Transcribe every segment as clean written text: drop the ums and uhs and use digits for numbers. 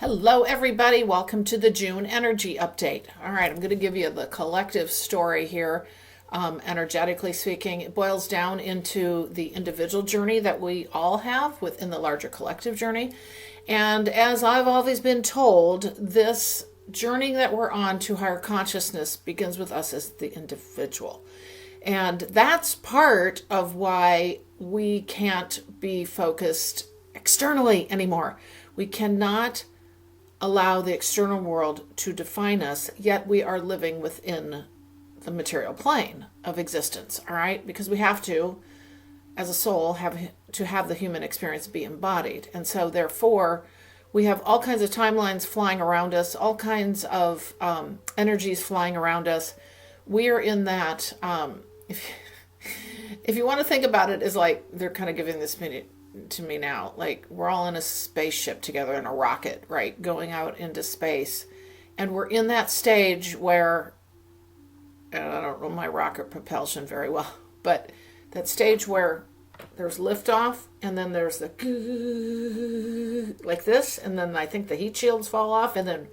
Hello, everybody. Welcome to the June energy update. All right, I'm going to give you the collective story here. Energetically speaking, it boils down into the individual journey that we all have within the larger collective journey. And as I've always been told, this journey that we're on to higher consciousness begins with us as the individual. And that's part of why we can't be focused externally anymore. We cannot allow the external world to define us, yet we are living within the material plane of existence, all right? Because we have to, as a soul, have the human experience be embodied. And so therefore, we have all kinds of timelines flying around us, all kinds of energies flying around us. We are in that, if you want to think about it, as like they're kind of giving this to me now, like we're all in a spaceship together in a rocket, right, going out into space, and we're in that stage where, and I don't know my rocket propulsion very well, but that stage where there's liftoff, and then there's the like this, and then I think the heat shields fall off, and then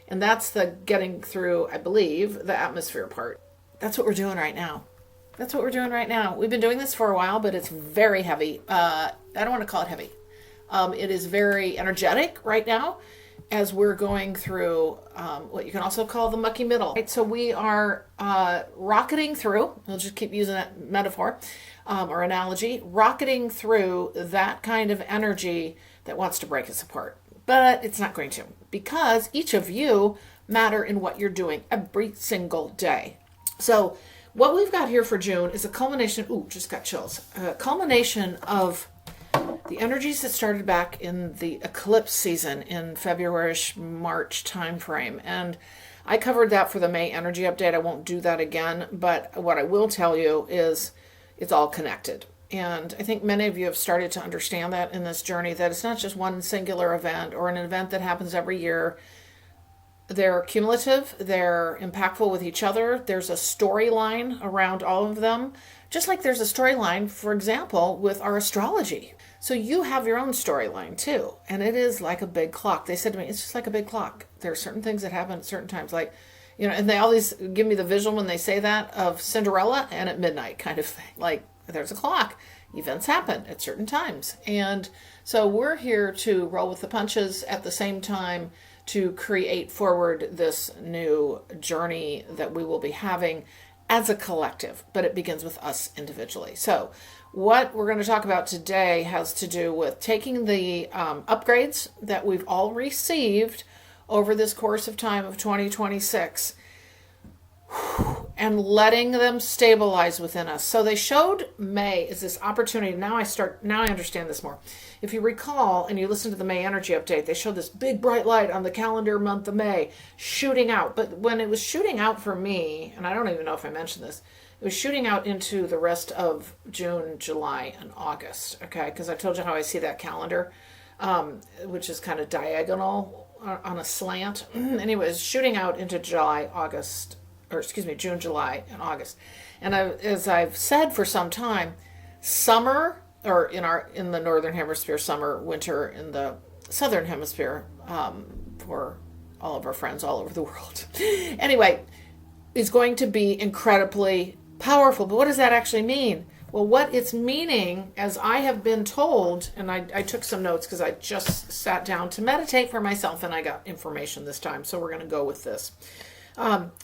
and that's the getting through, I believe, the atmosphere part. That's what we're doing right now. That's what we're doing right now. We've been doing this for a while, but it's very heavy. I don't want to call it heavy. It is very energetic right now as we're going through what you can also call the mucky middle. Right? So we are rocketing through, we'll just keep using that metaphor or analogy, rocketing through that kind of energy that wants to break us apart. But it's not going to, because each of you matter in what you're doing every single day. So what we've got here for June is a culmination, just got chills, a culmination of the energies that started back in the eclipse season in February-ish, March timeframe. And I covered that for the May energy update. I won't do that again, but what I will tell you is it's all connected. And I think many of you have started to understand that in this journey, that it's not just one singular event or an event that happens every year. They're cumulative, they're impactful with each other. There's a storyline around all of them, just like there's a storyline, for example, with our astrology. So you have your own storyline too, and it is like a big clock. They said to me, it's just like a big clock. There are certain things that happen at certain times, like, and they always give me the visual when they say that of Cinderella and at midnight kind of thing. Like, there's a clock. Events happen at certain times. And so we're here to roll with the punches at the same time to create forward this new journey that we will be having as a collective, but it begins with us individually. So what we're going to talk about today has to do with taking the upgrades that we've all received over this course of time of 2026 and letting them stabilize within us. So they showed May as this opportunity. Now I understand this more. If you recall, and you listen to the May energy update, they showed this big bright light on the calendar month of May shooting out. But when it was shooting out for me, and I don't even know if I mentioned this, it was shooting out into the rest of June, July, and August. Okay, because I told you how I see that calendar, which is kind of diagonal on a slant. Anyways, shooting out into June, July, and August. And as I've said for some time, summer, or in the northern hemisphere, summer, winter in the southern hemisphere, for all of our friends all over the world. Anyway, is going to be incredibly powerful. But what does that actually mean? Well, what it's meaning, as I have been told, and I took some notes because I just sat down to meditate for myself and I got information this time, so we're going to go with this.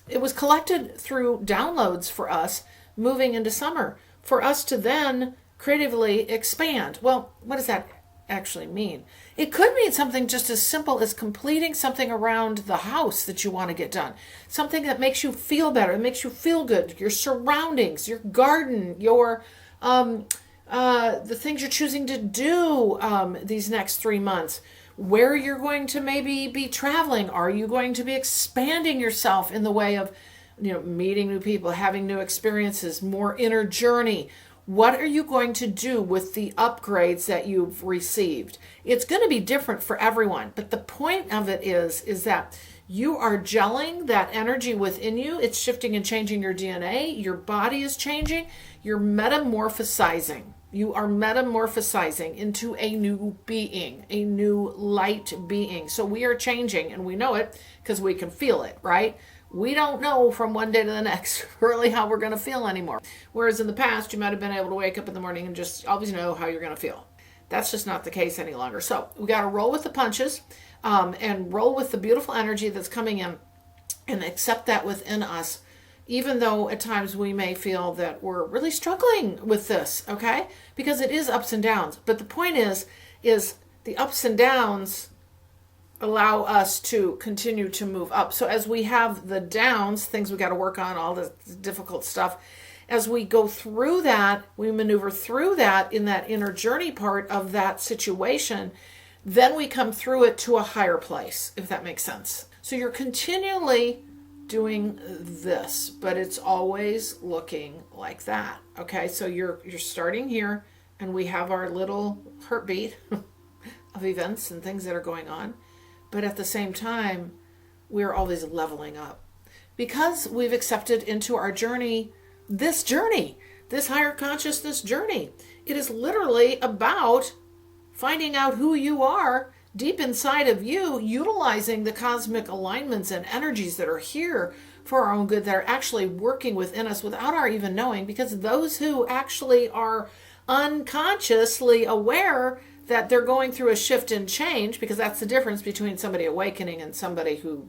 It was collected through downloads for us moving into summer, for us to then creatively expand. Well, what does that actually mean? It could mean something just as simple as completing something around the house that you want to get done. Something that makes you feel better, that makes you feel good. Your surroundings, your garden, your the things you're choosing to do these next 3 months. Where you're going to maybe be traveling. Are you going to be expanding yourself in the way of, meeting new people, having new experiences, more inner journey? What are you going to do with the upgrades that you've received? It's going to be different for everyone, but the point of it is that you are gelling that energy within you. It's shifting and changing your DNA. Your body is changing. You're metamorphosizing. You are metamorphosizing into a new being, a new light being. So we are changing, and we know it because we can feel it, right? We don't know from one day to the next really how we're going to feel anymore. Whereas in the past, you might have been able to wake up in the morning and just always know how you're going to feel. That's just not the case any longer. So we got to roll with the punches and roll with the beautiful energy that's coming in and accept that within us, even though at times we may feel that we're really struggling with this, okay? Because it is ups and downs. But the point is the ups and downs allow us to continue to move up. So as we have the downs, things we got to work on, all the difficult stuff, as we go through that, we maneuver through that in that inner journey part of that situation, then we come through it to a higher place, if that makes sense. So you're continually doing this, but it's always looking like that. Okay, so you're starting here, and we have our little heartbeat of events and things that are going on. But at the same time, we're always leveling up because we've accepted into our journey, this higher consciousness journey. It is literally about finding out who you are deep inside of you, utilizing the cosmic alignments and energies that are here for our own good, that are actually working within us without our even knowing, because those who actually are unconsciously aware that they're going through a shift and change, because that's the difference between somebody awakening and somebody who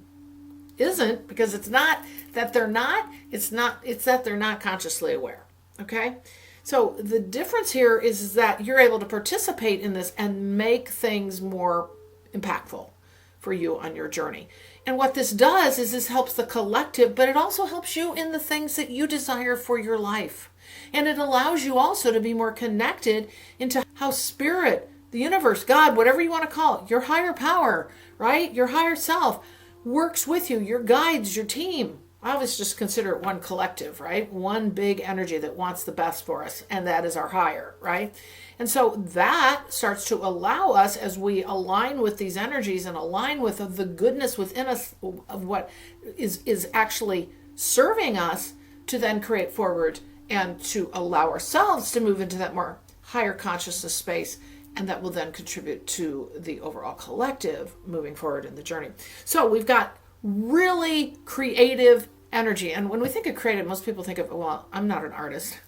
isn't, because it's not that they're not, it's that they're not consciously aware. Okay? So the difference here is that you're able to participate in this and make things more impactful for you on your journey. And what this does is this helps the collective, but it also helps you in the things that you desire for your life. And it allows you also to be more connected into how spirit, the universe, God, whatever you want to call it, your higher power, right? Your higher self works with you, your guides, your team. I always just consider it one collective, right? One big energy that wants the best for us, and that is our higher, right? And so that starts to allow us, as we align with these energies and align with the goodness within us of what is actually serving us, to then create forward and to allow ourselves to move into that more higher consciousness space. And that will then contribute to the overall collective moving forward in the journey. So we've got really creative energy. And when we think of creative, most people think of, well, I'm not an artist.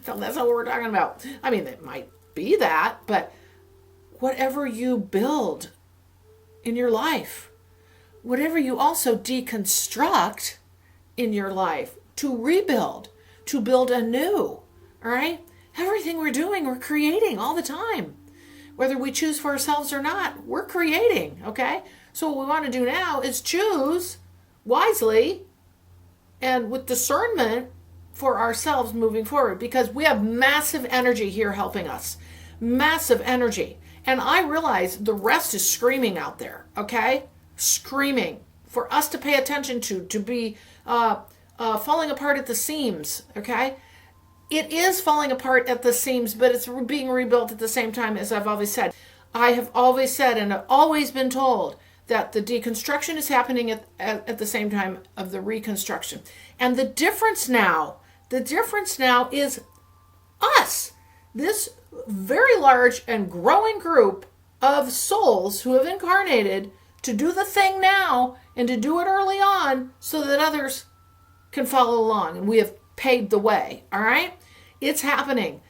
So that's not what we're talking about. I mean, it might be that, but whatever you build in your life, whatever you also deconstruct in your life to rebuild, to build anew, all right? Everything we're doing, we're creating all the time. Whether we choose for ourselves or not, we're creating, okay? So what we want to do now is choose wisely and with discernment for ourselves moving forward, because we have massive energy here helping us. Massive energy. And I realize the rest is screaming out there, okay? Screaming for us to pay attention to be falling apart at the seams, okay? It is falling apart at the seams, but it's being rebuilt at the same time, as I've always said. I have always said, and I've always been told, that the deconstruction is happening at the same time of the reconstruction. And the difference now is us, this very large and growing group of souls who have incarnated to do the thing now and to do it early on so that others can follow along. And we have paved the way, all right? It's happening.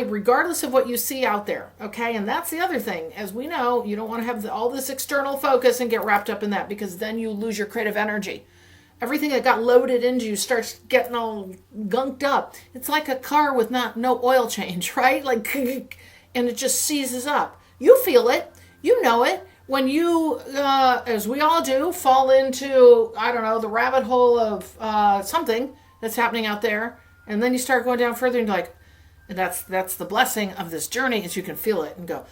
Regardless of what you see out there, okay? And that's the other thing. As we know, you don't want to have all this external focus and get wrapped up in that, because then you lose your creative energy. Everything that got loaded into you starts getting all gunked up. It's like a car with no oil change, right? Like, and it just seizes up. You feel it. You know it. When you, as we all do, fall into, I don't know, the rabbit hole of something that's happening out there, and then you start going down further and you're like, and that's the blessing of this journey, is you can feel it and go,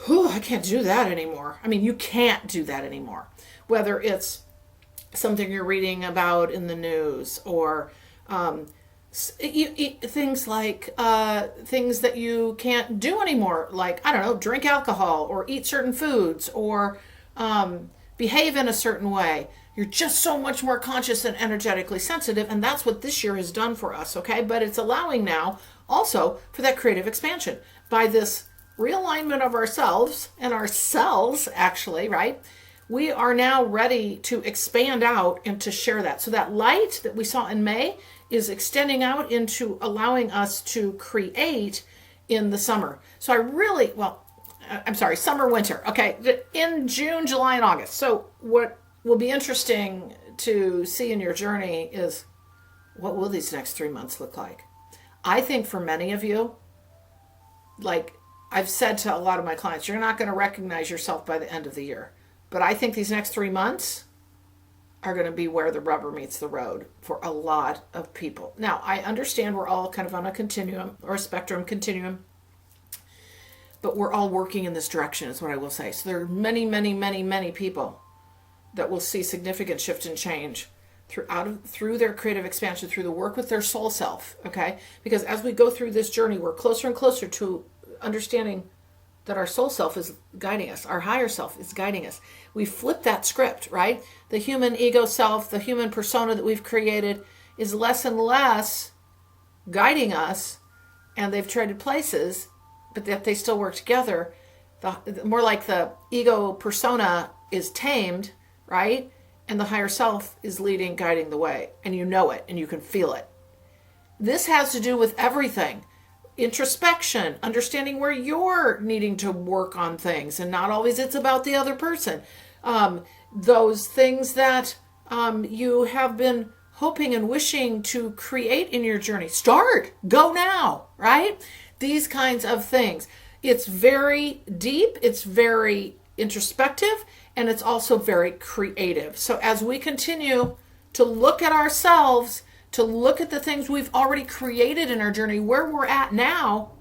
whew, I can't do that anymore. I mean, you can't do that anymore. Whether it's something you're reading about in the news, or things like things that you can't do anymore, like, I don't know, drink alcohol or eat certain foods or behave in a certain way. You're just so much more conscious and energetically sensitive, and that's what this year has done for us, okay? But it's allowing now also for that creative expansion. by this realignment of ourselves and our cells, actually, right? We are now ready to expand out and to share that. So that light that we saw in May is extending out into allowing us to create in the summer. So I'm sorry, summer, winter. Okay, in June, July, and August. So what will be interesting to see in your journey is, what will these next 3 months look like? I think for many of you, like I've said to a lot of my clients, you're not going to recognize yourself by the end of the year. But I think these next 3 months are going to be where the rubber meets the road for a lot of people. Now, I understand we're all kind of on a continuum or a spectrum continuum, but we're all working in this direction is what I will say. So there are many, many, many, many people that will see significant shift and change through their creative expansion, through the work with their soul self, okay? Because as we go through this journey, we're closer and closer to understanding that our soul self is guiding us. Our higher self is guiding us. We flip that script, right? The human ego self, the human persona that we've created is less and less guiding us, and they've traded places, but that they still work together. More like the ego persona is tamed, right? And the higher self is leading, guiding the way. And you know it, and you can feel it. This has to do with everything. Introspection, understanding where you're needing to work on things, and not always it's about the other person. Those things that you have been hoping and wishing to create in your journey. Start, go now, right? These kinds of things. It's very deep, it's very introspective, and it's also very creative. So as we continue to look at ourselves, to look at the things we've already created in our journey, where we're at now,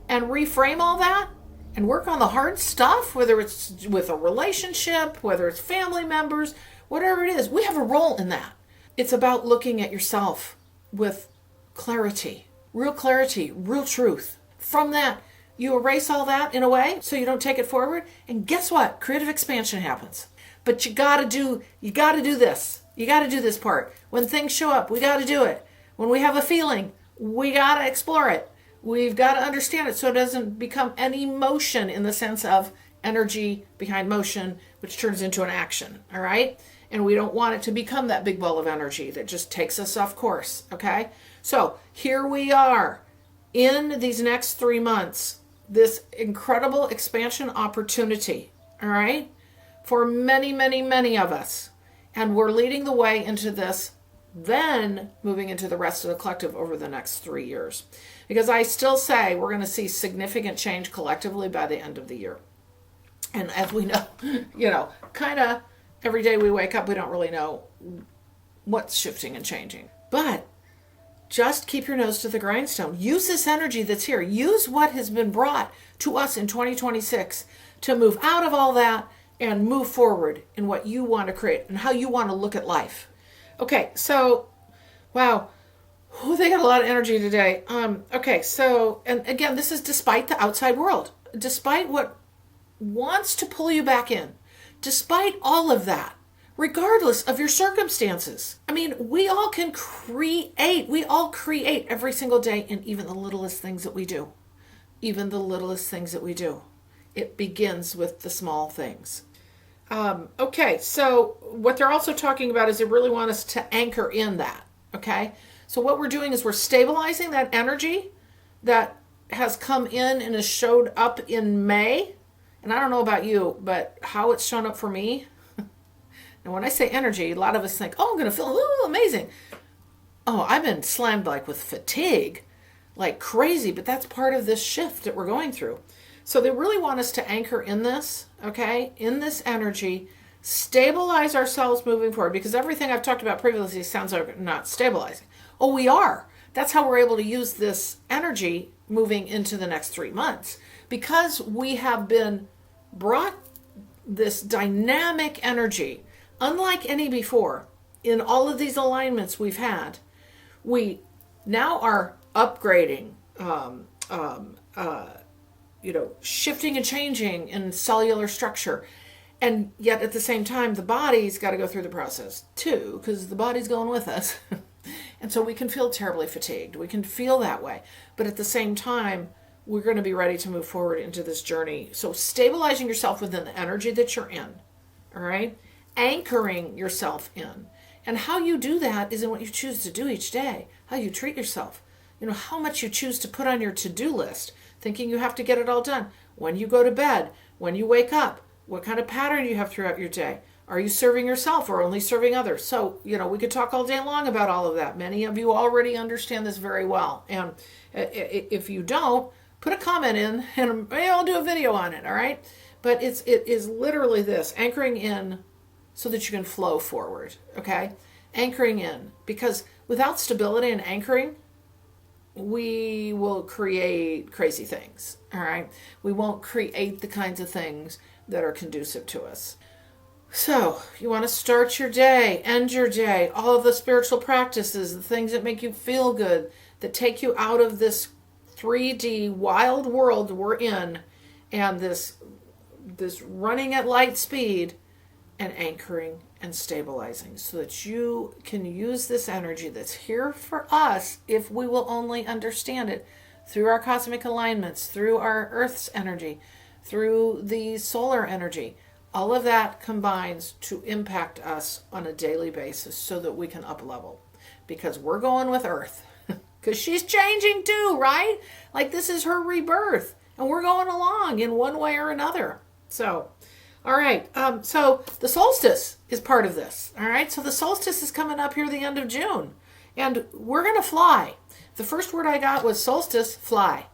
and reframe all that and work on the hard stuff, whether it's with a relationship, whether it's family members, whatever it is, we have a role in that. It's about looking at yourself with clarity, real truth. From that, you erase all that in a way so you don't take it forward. And guess what? Creative expansion happens. But you gotta do this. You got to do this part. When things show up, we got to do it. When we have a feeling, we got to explore it. We've got to understand it so it doesn't become an emotion in the sense of energy behind motion, which turns into an action. All right? And we don't want it to become that big ball of energy that just takes us off course. Okay? So here we are in these next 3 months, this incredible expansion opportunity. All right? For many, many, many of us. And we're leading the way into this, then moving into the rest of the collective over the next 3 years. Because I still say we're going to see significant change collectively by the end of the year. And as we know, kind of every day we wake up, we don't really know what's shifting and changing. But just keep your nose to the grindstone. Use this energy that's here. Use what has been brought to us in 2026 to move out of all that and move forward in what you want to create and how you want to look at life. Okay, so, wow. They got a lot of energy today. Okay, so, and again, this is despite the outside world. Despite what wants to pull you back in. Despite all of that. Regardless of your circumstances. I mean, we all can create. We all create every single day in even the littlest things that we do. Even the littlest things that we do. It begins with the small things. Okay, so what they're also talking about is they really want us to anchor in that, okay? So what we're doing is we're stabilizing that energy that has come in and has showed up in May. And I don't know about you, but how it's shown up for me. And when I say energy, a lot of us think, oh, I'm going to feel amazing. Oh, I've been slammed like with fatigue, like crazy, but that's part of this shift that we're going through. So they really want us to anchor in this, okay, in this energy, stabilize ourselves moving forward, because everything I've talked about previously sounds like not stabilizing. Oh, we are. That's how we're able to use this energy moving into the next 3 months, because we have been brought this dynamic energy, unlike any before, in all of these alignments we've had. We now are upgrading, shifting and changing in cellular structure. And yet at the same time, the body's got to go through the process too, because the body's going with us. And so we can feel terribly fatigued. We can feel that way. But at the same time, we're going to be ready to move forward into this journey. So stabilizing yourself within the energy that you're in, all right? Anchoring yourself in. And how you do that is in what you choose to do each day, how you treat yourself. You know, how much you choose to put on your to-do list, thinking you have to get it all done. When you go to bed, when you wake up, what kind of pattern you have throughout your day. Are you serving yourself or only serving others? So, you know, we could talk all day long about all of that. Many of you already understand this very well. And if you don't, put a comment in and maybe I'll do a video on it, all right? But it is literally this, anchoring in so that you can flow forward, okay? Anchoring in, because without stability and anchoring, we will create crazy things, all right? We won't create the kinds of things that are conducive to us. So, you want to start your day, end your day, all of the spiritual practices, the things that make you feel good, that take you out of this 3D wild world we're in, and this running at light speed, and anchoring and stabilizing so that you can use this energy that's here for us if we will only understand it through our cosmic alignments, through our Earth's energy, through the solar energy. All of that combines to impact us on a daily basis so that we can up level, because we're going with Earth because she's changing too, right? Like this is her rebirth and we're going along in one way or another. So all right, so the solstice is part of this, all right? So the solstice is coming up here the end of June, and we're going to fly. The first word I got was solstice, fly.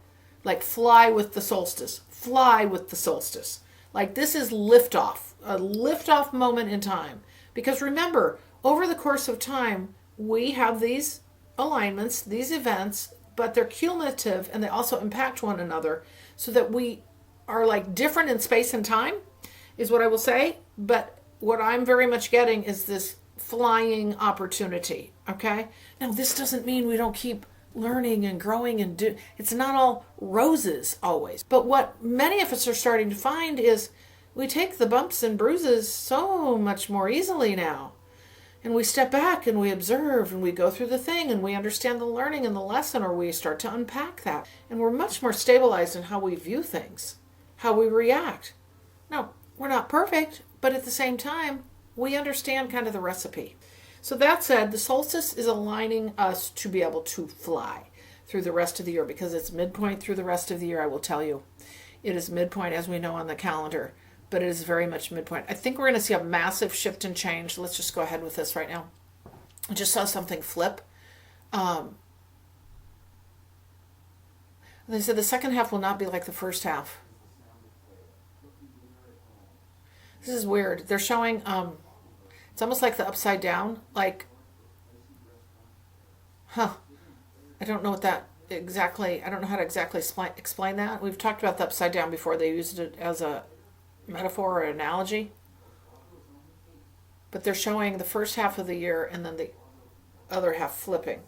Like fly with the solstice, fly with the solstice. Like this is liftoff, a liftoff moment in time. Because remember, over the course of time, we have these alignments, these events, but they're cumulative and they also impact one another so that we are like different in space and time, is what I will say. But what I'm very much getting is this flying opportunity, okay? Now, this doesn't mean we don't keep learning and growing and do. It's not all roses always. But what many of us are starting to find is we take the bumps and bruises so much more easily now. And we step back and we observe and we go through the thing and we understand the learning and the lesson, or we start to unpack that. And we're much more stabilized in how we view things, how we react. Now, we're not perfect, but at the same time, we understand kind of the recipe. So that said, the solstice is aligning us to be able to fly through the rest of the year, because it's midpoint through the rest of the year, I will tell you. It is midpoint as we know on the calendar, but it is very much midpoint. I think we're going to see a massive shift and change. Let's just go ahead with this right now. I just saw something flip. They said the second half will not be like the first half. This is weird. They're showing, it's almost like the upside down, like, I don't know what that exactly, I don't know how to exactly explain that. We've talked about the upside down before. They used it as a metaphor or analogy. But they're showing the first half of the year and then the other half flipping.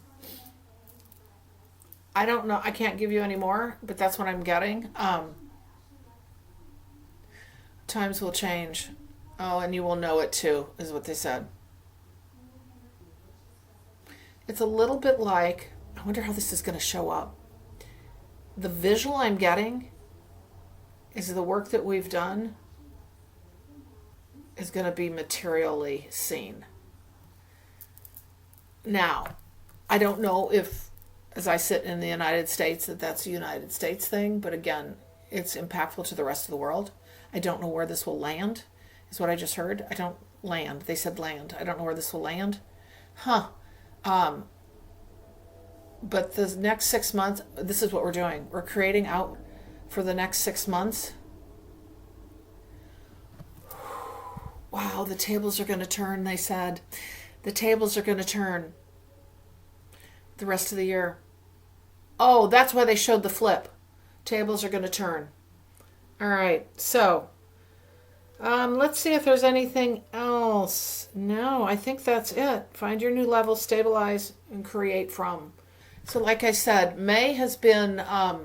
I don't know. I can't give you any more, but that's what I'm getting. Times will change. Oh, and you will know it too, is what they said. It's a little bit like, I wonder how this is going to show up. The visual I'm getting is the work that we've done is going to be materially seen. Now, I don't know if, as I sit in the United States, that's a United States thing, but again, it's impactful to the rest of the world. I don't know where this will land, is what I just heard. I don't land. They said land. I don't know where this will land. But the next 6 months, this is what we're doing. We're creating out for the next 6 months. Wow, the tables are going to turn, they said. The tables are going to turn the rest of the year. Oh, that's why they showed the flip. Tables are going to turn. All right, so let's see if there's anything else. No, I think that's it. Find your new level, stabilize, and create from. So like I said, May has been, I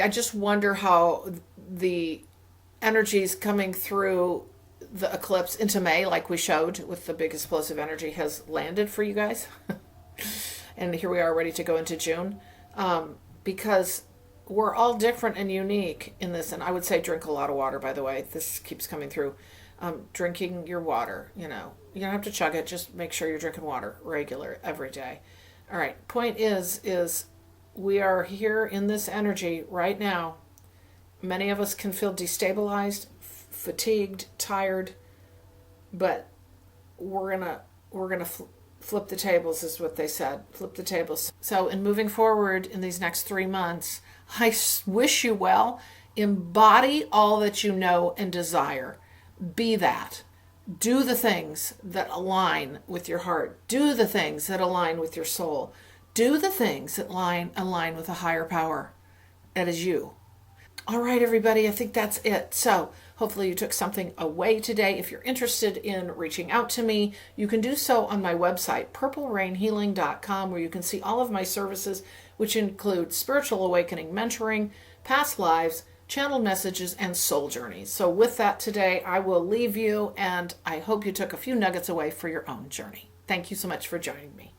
just wonder how the energies coming through the eclipse into May, like we showed with the big explosive energy, has landed for you guys. And here we are ready to go into June. Because we're all different and unique in this. And I would say drink a lot of water, by the way. This keeps coming through. Drinking your water, you don't have to chug it. Just make sure you're drinking water regular every day. All right. Point is we are here in this energy right now. Many of us can feel destabilized, fatigued, tired, but we're gonna flip the tables, is what they said. Flip the tables. So in moving forward in these next 3 months, I wish you well. Embody all that you know and desire. Be that. Do the things that align with your heart. Do the things that align with your soul. Do the things that align with a higher power. That is you. All right, everybody, I think that's it. So hopefully you took something away today. If you're interested in reaching out to me, you can do so on my website, purplerainhealing.com, where you can see all of my services, which include spiritual awakening, mentoring, past lives, channeled messages, and soul journeys. So with that today, I will leave you, and I hope you took a few nuggets away for your own journey. Thank you so much for joining me.